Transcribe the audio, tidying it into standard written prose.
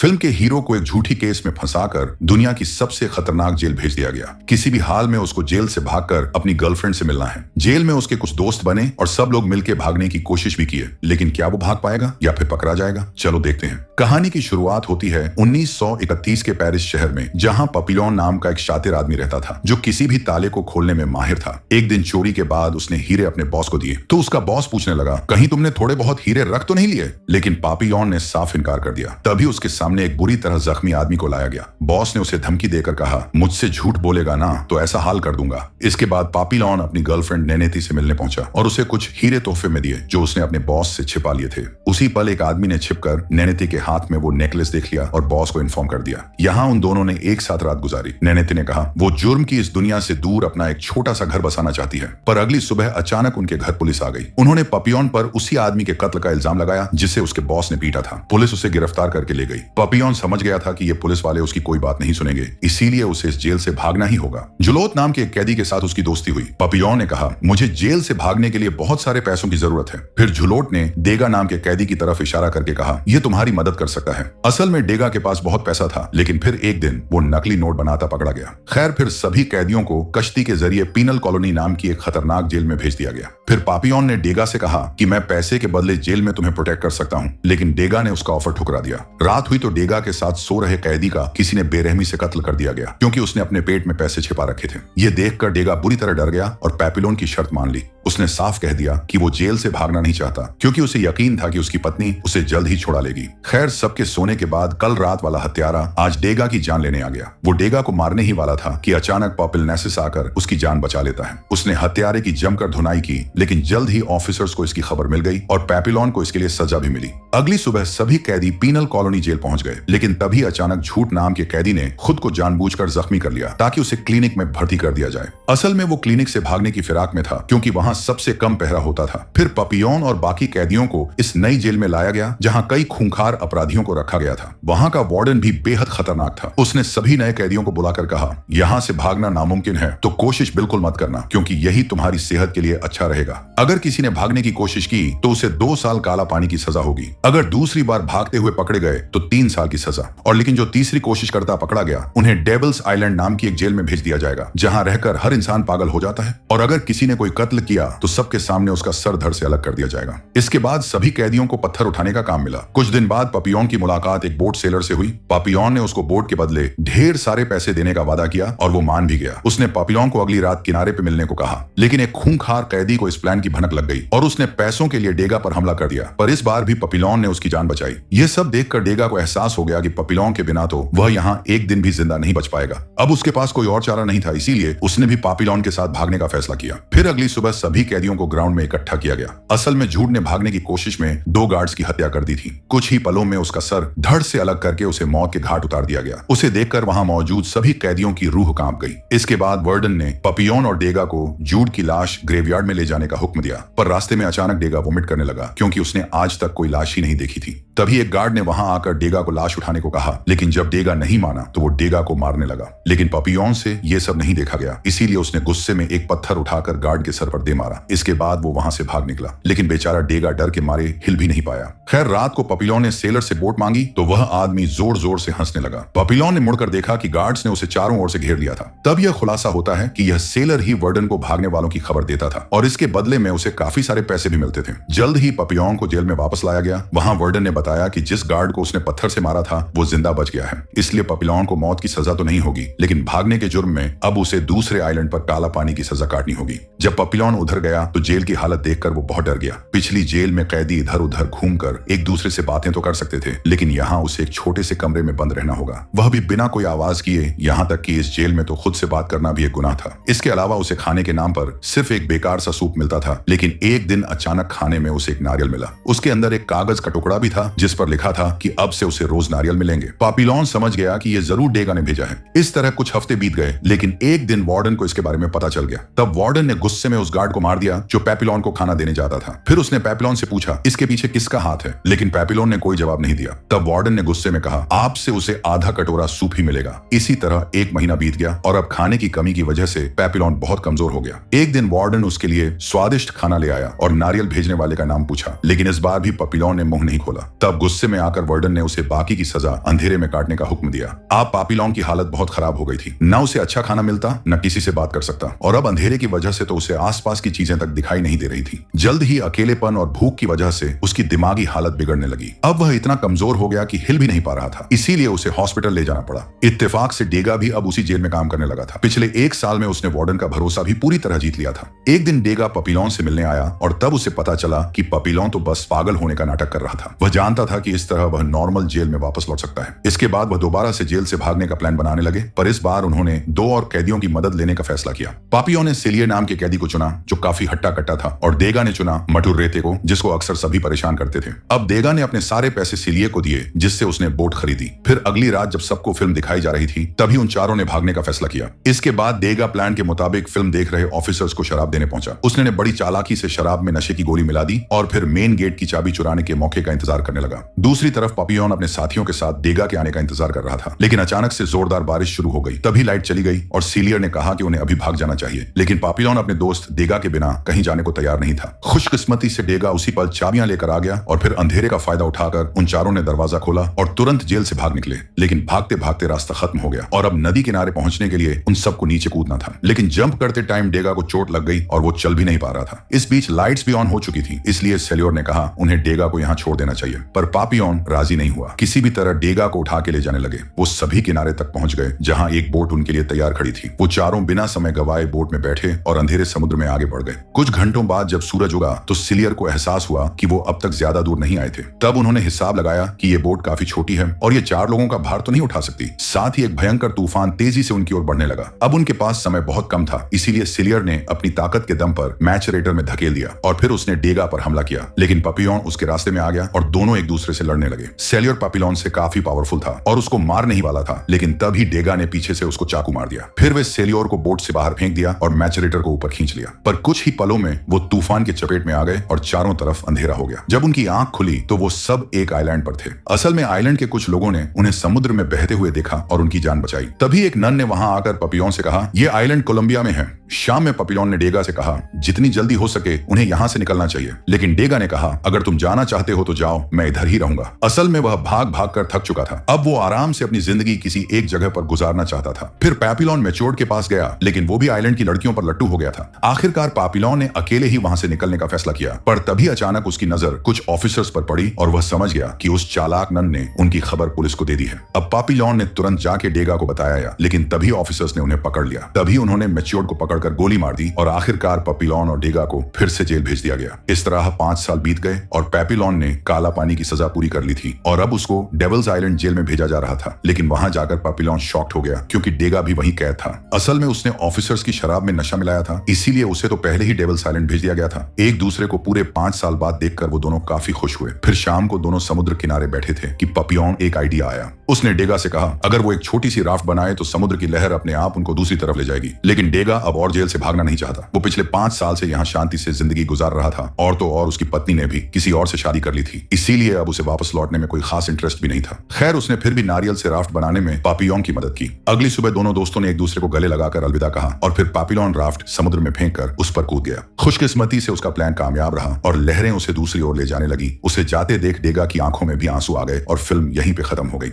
Film के hero को एक झूठी केस में फंसाकर दुनिया की सबसे खतरनाक जेल भेज दिया गया। किसी भी हाल में उसको जेल से भागकर अपनी गर्लफ्रेंड से मिलना है। जेल में उसके कुछ दोस्त बने और सब लोग मिलकर भागने की कोशिश भी किए, लेकिन क्या वो भाग पाएगा या फिर पकड़ा जाएगा? चलो देखते हैं। कहानी की शुरुआत होती है 1931 के पेरिस शहर में, जहां पपिलॉन नाम का एक शातिर आदमी रहता था जो किसी भी ताले को खोलने में माहिर था। एक दिन चोरी के बाद उसने हीरे अपने बॉस को दिए तो उसका बॉस पूछने लगा, कहीं तुमने थोड़े बहुत हीरे रख तो नहीं लिए? लेकिन पपिलॉन ने साफ इनकार कर दिया। तभी उसके सामने एक बुरी तरह जख्मी आदमी को लाया गया। बॉस ने उसे धमकी देकर कहा, मुझसे झूठ बोलेगा ना तो ऐसा हाल कर दूंगा। इसके बाद पपिलॉन अपनी गर्लफ्रेंड नैनेती से मिलने पहुंचा और उसे कुछ हीरे तोहफे में दिए जो उसने अपने बॉस से छिपा लिए थे। उसी पल एक आदमी ने छिपकर नैनेती के हाथ में वो नेकलेस देख लिया और बॉस को इन्फॉर्म कर दिया। यहाँ उन दोनों ने एक साथ रात गुजारी। नैनेती ने कहा वो जुर्म की इस दुनिया से दूर अपना एक छोटा सा घर बसाना चाहती है, पर अगली सुबह अचानक उनके घर पुलिस आ गई। उन्होंने पपिलॉन पर उसी आदमी के कत्ल का इल्जाम लगाया जिसे उसके बॉस ने पीटा था। पुलिस उसे गिरफ्तार करके ले गई। पपिलॉन समझ गया था कि ये पुलिस वाले उसकी कोई बात नहीं सुनेंगे, इसीलिए उसे इस जेल से भागना ही होगा। जुलोत नाम के एक कैदी के साथ उसकी दोस्ती हुई। पपिलॉन ने कहा, मुझे जेल से भागने के लिए बहुत सारे पैसों की जरूरत है। फिर जुलोट ने डेगा नाम के कैदी की तरफ इशारा करके कहा, यह तुम्हारी मदद कर सकता है। असल में डेगा के पास बहुत पैसा था, लेकिन फिर एक दिन वो नकली नोट बनाता पकड़ा गया। खैर, फिर सभी कैदियों को कश्ती के जरिए पीनल कॉलोनी नाम की एक खतरनाक जेल में भेज दिया गया। फिर पपिलॉन ने डेगा से कहा कि मैं पैसे के बदले जेल में तुम्हें प्रोटेक्ट कर सकता हूँ, लेकिन डेगा ने उसका ऑफर ठुकरा दिया। रात हुई तो डेगा के साथ सो रहे कैदी का किसी ने बेरहमी से कत्ल कर दिया गया, क्योंकि उसने अपने पेट में पैसे छिपा रखे थे। ये देखकर डेगा बुरी तरह डर गया और पपिलॉन की शर्त मान ली। उसने साफ कह दिया कि वो जेल से भागना नहीं चाहता, क्योंकि उसे यकीन था कि उसकी पत्नी उसे जल्द ही छुड़ा लेगी। खैर, सबके सोने के बाद कल रात वाला हत्यारा आज डेगा की जान लेने आ गया। वो डेगा को मारने ही वाला था कि अचानक पॉपिलनेसिस आकर उसकी जान बचा लेता है। उसने हत्यारे की जमकर धुनाई की, लेकिन जल्द ही ऑफिसर्स को इसकी खबर मिल गई और पपिलॉन को इसके लिए सजा भी मिली। अगली सुबह सभी कैदी पीनल कॉलोनी जेल पहुंच गए, लेकिन तभी अचानक झूठ नाम के कैदी ने खुद को जानबूझकर जख्मी कर लिया ताकि उसे क्लिनिक में भर्ती कर दिया जाए। असल में वो क्लिनिक से भागने की फिराक में था, क्योंकि वहां सबसे कम पहरा होता था। फिर पपिलॉन और बाकी कैदियों को इस नई जेल में लाया गया, जहां कई खूंखार अपराधियों को रखा गया था। वहां का वार्डन भी बेहद खतरनाक था। उसने सभी नए कैदियों को बुलाकर कहा, यहाँ से भागना नामुमकिन है, तो कोशिश बिल्कुल मत करना, क्योंकि यही तुम्हारी सेहत के लिए अच्छा रहेगा। अगर किसी ने भागने की कोशिश की तो उसे 2 साल काला पानी की सजा होगी। अगर दूसरी बार भागते हुए पकड़े गए तो 3 साल की सजा, और लेकिन जो तीसरी कोशिश करता पकड़ा गया उन्हें डेविल्स आइलैंड नाम की एक जेल में भेज दिया जाएगा, जहां रहकर हर इंसान पागल हो जाता है। और अगर किसी ने कोई कत्ल किया तो सबके सामने उसका सर धड़ से अलग कर दिया जाएगा। इसके बाद सभी कैदियों को पत्थर उठाने का काम मिला। कुछ दिन बाद पपिलॉन की मुलाकात एक बोट सेलर से हुई। पपिलॉन ने उसको बोट के बदले ढेर सारे पैसे देने का वादा किया और वो मान भी गया। उसने पपिलॉन को अगली रात किनारे पे मिलने को कहा, लेकिन एक खूंखार कैदी को इस प्लान की भनक लग गई और उसने पैसों के लिए डेगा पर हमला कर दिया। पर इस बार भी पपिलॉन ने उसकी जान बचाई। ये सब देखकर डेगा को एहसास हो गया कि पपिलॉन के बिना तो वह यहाँ एक दिन भी जिंदा नहीं बच पाएगा। अब उसके पास कोई और चारा नहीं था, इसीलिए उसने भी पपिलॉन के साथ भागने का फैसला किया। फिर अगली सुबह सभी कैदियों को ग्राउंड में इकट्ठा किया गया। असल में झूठ ने भागने की कोशिश में 2 गार्ड्स की हत्या कर दी थी। कुछ ही पलों में उसका सर धड़ से अलग करके उसे मौत के घाट उतार दिया गया। उसे देखकर वहां मौजूद सभी कैदियों की रूह कांप गई। इसके बाद वार्डन ने पपिलॉन और डेगा को जूड की लाश ग्रेवयार्ड में ले जाने का हुक्म दिया, पर रास्ते में अचानक डेगा वोमिट करने लगा, क्योंकि उसने आज तक कोई लाश ही नहीं देखी थी। तभी एक गार्ड ने वहां आकर डेगा को लाश उठाने को कहा, लेकिन जब डेगा नहीं माना तो वो डेगा को मारने लगा। लेकिन पपिलॉन से ये सब नहीं देखा गया, इसीलिए उसने गुस्से में एक पत्थर उठाकर गार्ड के सर पर दे मारा। इसके बाद वो वहां से भाग निकला, लेकिन बेचारा डेगा डर के मारे हिल भी नहीं पाया। खैर, रात को पपिलॉन ने सेलर से बोट मांगी तो वह आदमी जोर जोर से हंसने लगा। पपिलॉन ने मुड़कर देखा कि गार्ड्स ने उसे चारों ओर से घेर लिया था। तब यह खुलासा होता है कि यह सेलर ही वार्डन को भागने वालों की खबर देता था और इसके बदले में उसे काफी सारे पैसे भी मिलते थे। जल्द ही पपिलॉन को जेल में वापस लाया गया। वहां वार्डन ने बताया कि जिस गार्ड को उसने पत्थर से मारा था वो जिंदा बच गया है, इसलिए पपिलॉन को मौत की सजा तो नहीं होगी, लेकिन भागने के जुर्म में अब उसे दूसरे आइलैंड पर काला पानी की सजा काटनी होगी। जब पपिलॉन उधर गया तो जेल की हालत देखकर वो बहुत डर गया। पिछली जेल में कैदी इधर उधर घूमकर एक दूसरे से बातें तो कर सकते थे, लेकिन यहाँ उसे एक छोटे से कमरे में बंद रहना होगा, वह भी बिना कोई आवाज किए। यहाँ तक कि इस जेल में तो खुद से बात करना भी एक गुनाह था। इसके अलावा उसे खाने के नाम पर सिर्फ एक बेकार सा सूप मिलता था, लेकिन एक दिन अचानक खाने में उसे एक नारियल मिला। उसके अंदर एक कागज का टुकड़ा भी था जिस पर लिखा था कि अब से उसे रोज नारियल मिलेंगे। पपिलॉन समझ गया कि ये जरूर डेगा ने भेजा है। इस तरह कुछ हफ्ते बीत गए, लेकिन एक दिन वार्डन को इसके बारे में पता चल गया। तब वार्डन ने गुस्से में उस गार्ड को को मार दिया जो पेपिलोन को खाना देने जाता था। फिर उसने पेपिलोन से पूछा इसके पीछे किसका हाथ है, लेकिन पेपिलोन ने कोई जवाब नहीं दिया। तब वार्डन ने गुस्से में कहा आपसे उसे आधा कटोरा सूप ही मिलेगा। इसी तरह 1 महीना बीत गया और अब खाने की कमी की वजह से पेपिलोन बहुत कमजोर हो गया। एक दिन वार्डन उसके लिए स्वादिष्ट खाना ले आया और नारियल भेजने वाले का नाम पूछा, लेकिन इस बार भी पेपिलोन ने मुंह नहीं खोला। तब गुस्से में आकर वार्डन ने उसे बाकी की सजा अंधेरे में काटने का हुक्म दिया। अब पेपिलोन की हालत बहुत खराब हो गई थी, न उसे अच्छा खाना मिलता न किसी से बात कर सकता, और अब अंधेरे की वजह से तो उसे आसपास की चीजें तक दिखाई नहीं दे रही थी। जल्द ही अकेलेपन और भूख की वजह से उसकी दिमागी हालत बिगड़ने लगी। अब वह इतना कमजोर हो गया कि हिल भी नहीं पा रहा था, इसीलिए उसे हॉस्पिटल ले जाना पड़ा। इत्तेफाक से डेगा भी अब उसी जेल में काम करने लगा था। पिछले 1 साल में उसने वार्डन का भरोसा भी पूरी तरह जीत लिया था। एक दिन डेगा पेपिलोन से मिलने आया और तब उसे पता चला कि पेपिलोन तो बस पागल होने का नाटक कर रहा था। वह जानता था कि इस तरह वह नॉर्मल जेल में वापस लौट सकता है। इसके बाद वह दोबारा से जेल से भागने का प्लान बनाने लगे, पर इस बार उन्होंने 2 और कैदियों की मदद लेने का फैसला किया। पेपिलोन ने सेलियर नाम के कैदी को चुना जो काफी हट्टा कट्टा था, और डेगा ने चुना मटुर रेते को जिसको अक्सर सभी परेशान करते थे। अब डेगा ने अपने सारे पैसे सेलियर को दिए जिससे उसने बोट खरीदी। फिर अगली रात जब सबको फिल्म दिखाई जा रही थी तभी उन चारों ने भागने का फैसला किया। इसके बाद डेगा प्लान के मुताबिक फिल्म देख रहे ऑफिसर्स को शराब देने पहुंचा। उसने बड़ी चालाकी से शराब में नशे की गोली मिला दी और फिर मेन गेट की चाबी चुराने के मौके का इंतजार करने लगा। दूसरी तरफ पेपिलोन अपने साथियों के साथ डेगा के आने का इंतजार कर रहा था, लेकिन अचानक से जोरदार बारिश शुरू हो गई। तभी लाइट चली गई और सीलियर ने कहा कि उन्हें अभी भाग जाना चाहिए, लेकिन पेपिलोन अपने दोस्त डेगा के बिना कहीं जाने को तैयार नहीं था। खुशकिस्मती से डेगा उसी पल चाबियां लेकर आ गया और फिर अंधेरे का फायदा उठाकर उन चारों ने दरवाजा खोला और तुरंत जेल से भाग निकले। लेकिन भागते भागते रास्ता खत्म हो गया और अब नदी किनारे पहुंचने के लिए उन सबको नीचे कूदना था, लेकिन जंप करते टाइम डेगा को चोट लग गई और वो चल भी नहीं पा रहा था। इस बीच लाइट्स भी ऑन हो चुकी थी, इसलिए सेल्योर ने कहा उन्हें डेगा को यहाँ छोड़ देना चाहिए, पर पेपिलोन राजी नहीं हुआ। किसी भी तरह डेगा को उठा के ले जाने लगे। वो सभी किनारे तक पहुंच गए जहाँ एक बोट उनके लिए तैयार खड़ी थी। वो चारों बिना समय गवाए बोट में बैठे और अंधेरे समुद्र में आगे बढ़ गए। कुछ घंटों बाद जब सूरज उगा तो सिलियर को एहसास हुआ कि वो अब तक ज्यादा दूर नहीं आए थे। तब उन्होंने हिसाब लगाया कि ये बोट काफी छोटी है और ये 4 लोगों का भार तो नहीं उठा सकती। साथ ही एक भयंकर तूफान तेजी से उनकी ओर बढ़ने लगा। अब उनके पास समय बहुत कम था, इसीलिए सिलियर ने अपनी ताकत के दम पर मैचरेटर में धकेल दिया और फिर उसने डेगा पर हमला किया, लेकिन पेपिलोन उसके रास्ते में आ गया और दोनों एक दूसरे से लड़ने लगे। सेल्योर पेपिलोन से काफी पावरफुल था और उसको मारने ही वाला था, लेकिन तभी डेगा ने पीछे से उसको चाकू मार दिया। फिर वे सेल्योर को बोट से बाहर फेंक दिया और मैचरेटर को ऊपर खींच लिया। पर कुछ ही पलों में वो तूफान के चपेट में आ गए और चारों तरफ अंधेरा हो गया। जब उनकी आंख खुली तो वो सब एक आइलैंड पर थे। असल में आइलैंड के कुछ लोगों ने उन्हें समुद्र में बहते हुए देखा और उनकी जान बचाई। तभी एक नन ने वहां आकर पेपिलोन से कहा ये आइलैंड कोलंबिया में है। शाम में पेपिलोन ने डेगा से कहा जितनी जल्दी हो सके उन्हें यहाँ से निकलना चाहिए, लेकिन डेगा ने कहा अगर तुम जाना चाहते हो तो जाओ, मैं इधर ही रहूंगा। असल में वह भाग भाग कर थक चुका था। अब वो आराम से अपनी जिंदगी किसी एक जगह पर गुजारना चाहता था। फिर पेपिलोन मैच्योर्ड के पास गया, लेकिन वो भी आइलैंड की लड़कियों पर लट्टू हो गया था। आखिरकार पेपिलोन ने अकेले ही वहां से निकलने का फैसला किया, पर तभी अचानक उसकी नजर कुछ ऑफिसर्स पर पड़ी और वह समझ गया कि उस चालाक नन ने उनकी खबर पुलिस को दे दी है। अब पेपिलोन ने तुरंत जाके डेगा को बताया, लेकिन तभी ऑफिसर्स ने उन्हें पकड़ लिया। तभी उन्होंने मैच्योर्ड को पकड़कर गोली मार दी और आखिरकार पेपिलोन और डेगा को फिर से जेल भेज दिया गया। इस तरह 5 साल बीत गए और पेपिलोन ने काला पानी की सजा पूरी कर ली थी और अब उसको डेविल्स आइलैंड जेल में भेजा जा रहा था। लेकिन वहां जाकर पेपिलोन शॉक्ड हो गया क्योंकि डेगा भी वहीं कैद था। असल में उसने ऑफिसर्स की शराब में नशा मिलाया था, इसीलिए उसे तो पहले ही डेविल्स आइलैंड भेज दिया गया था। एक दूसरे को पूरे 5 साल बाद देखकर वो दोनों काफी खुश हुए। फिर शाम को दोनों समुद्र किनारे बैठे थे कि पेपिलोन एक आइडिया आया। उसने डेगा से कहा अगर वो एक छोटी सी राफ्ट बनाए तो समुद्र की लहर अपने आप उनको दूसरी तरफ ले जाएगी। लेकिन डेगा अब और जेल से भागना नहीं चाहता। वो पिछले 5 साल से यहाँ शांति से जिंदगी गुजार रहा था और तो और उसकी पत्नी ने भी किसी और से शादी कर ली थी, इसीलिए अब उसे वापस लौटने में कोई खास इंटरेस्ट भी नहीं था। खैर उसने फिर भी नारियल से राफ्ट बनाने में पेपिलोन की मदद की। अगली सुबह दोनों दोस्तों ने एक दूसरे को गले लगाकर अलविदा कहा और फिर पेपिलोन राफ्ट समुद्र में फेंक कर उस पर कूद गया। खुशकिस्मती से उसका प्लान कामयाब रहा और लहरें उसे दूसरी ओर ले जाने लगी। उसे जाते देख डेगा की आंखों में भी आंसू आ गए और फिल्म यहीं पे खत्म हो गई।